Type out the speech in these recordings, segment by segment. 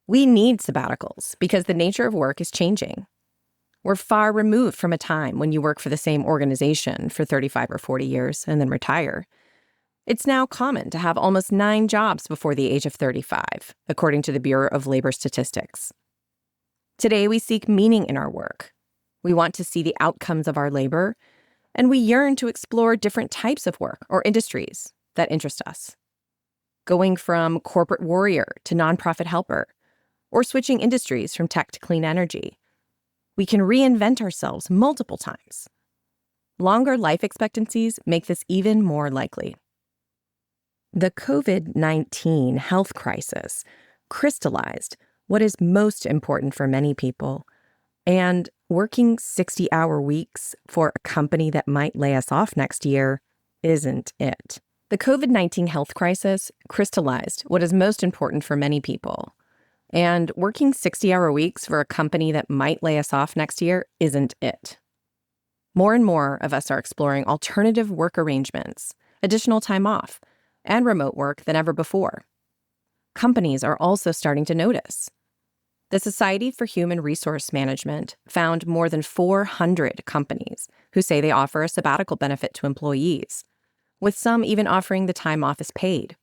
We need sabbaticals because the nature of work is changing. We're far removed from a time when you work for the same organization for 35 or 40 years and then retire. It's now common to have almost 9 jobs before the age of 35, according to the Bureau of Labor Statistics. Today, we seek meaning in our work. We want to see the outcomes of our labor, and we yearn to explore different types of work or industries that interest us. Going from corporate warrior to nonprofit helper, or switching industries from tech to clean energy. We can reinvent ourselves multiple times. Longer life expectancies make this even more likely. The COVID-19 health crisis crystallized what is most important for many people, and working 60-hour weeks for a company that might lay us off next year isn't it. The COVID-19 health crisis crystallized what is most important for many people, and working 60-hour weeks for a company that might lay us off next year isn't it. More and more of us are exploring alternative work arrangements, additional time off, and remote work than ever before. Companies are also starting to notice. The Society for Human Resource Management found more than 400 companies who say they offer a sabbatical benefit to employees, with some even offering the time off as paid.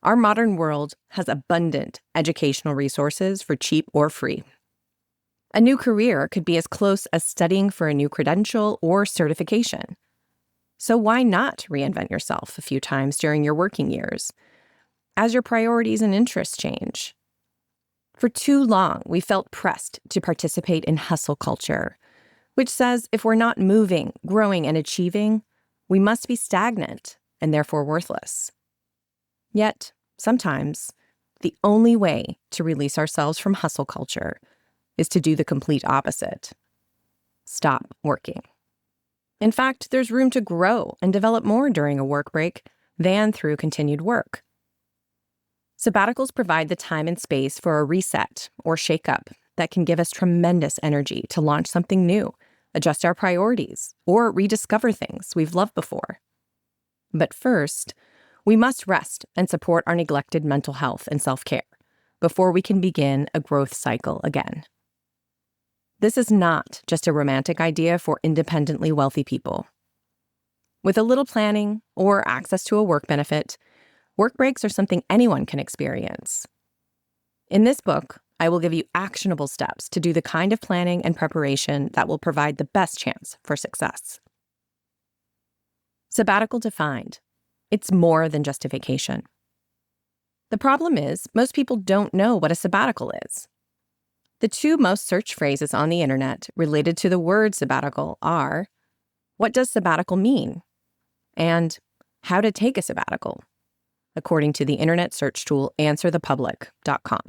Our modern world has abundant educational resources for cheap or free. A new career could be as close as studying for a new credential or certification. So why not reinvent yourself a few times during your working years, as your priorities and interests change? For too long, we felt pressed to participate in hustle culture, which says if we're not moving, growing, and achieving, we must be stagnant and therefore worthless. Yet, sometimes, the only way to release ourselves from hustle culture is to do the complete opposite. Stop working. In fact, there's room to grow and develop more during a work break than through continued work. Sabbaticals provide the time and space for a reset or shake-up that can give us tremendous energy to launch something new, adjust our priorities, or rediscover things we've loved before. But first, we must rest and support our neglected mental health and self-care before we can begin a growth cycle again. This is not just a romantic idea for independently wealthy people. With a little planning or access to a work benefit, work breaks are something anyone can experience. In this book, I will give you actionable steps to do the kind of planning and preparation that will provide the best chance for success. Sabbatical defined. It's more than just a vacation. The problem is, most people don't know what a sabbatical is. The 2 most searched phrases on the internet related to the word sabbatical are, what does sabbatical mean? And how to take a sabbatical, according to the internet search tool answerthepublic.com.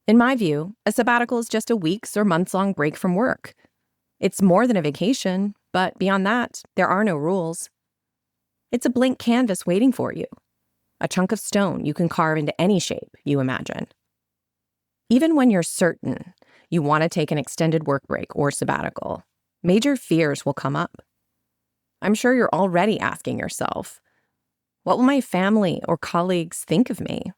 In my view, a sabbatical is just a week's or months-long break from work. It's more than a vacation, but beyond that, there are no rules. It's a blank canvas waiting for you, a chunk of stone you can carve into any shape you imagine. Even when you're certain you want to take an extended work break or sabbatical, major fears will come up. I'm sure you're already asking yourself, what will my family or colleagues think of me?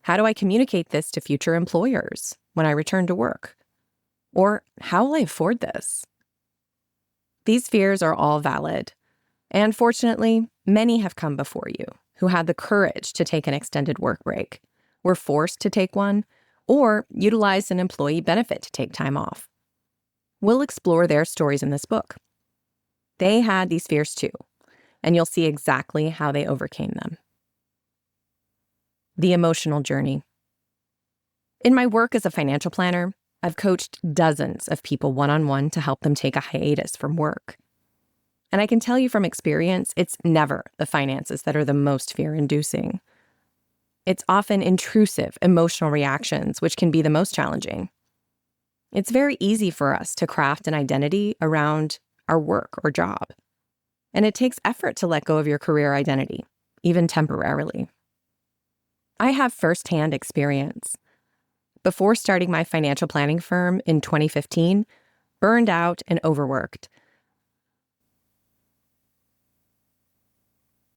How do I communicate this to future employers when I return to work? Or how will I afford this? These fears are all valid, and fortunately, many have come before you who had the courage to take an extended work break, were forced to take one, or utilized an employee benefit to take time off. We'll explore their stories in this book. They had these fears too, and you'll see exactly how they overcame them. The emotional journey. In my work as a financial planner, I've coached dozens of people one-on-one to help them take a hiatus from work. And I can tell you from experience, it's never the finances that are the most fear-inducing. It's often intrusive emotional reactions which can be the most challenging. It's very easy for us to craft an identity around our work or job. And it takes effort to let go of your career identity, even temporarily. I have firsthand experience. Before starting my financial planning firm in 2015, burned out and overworked,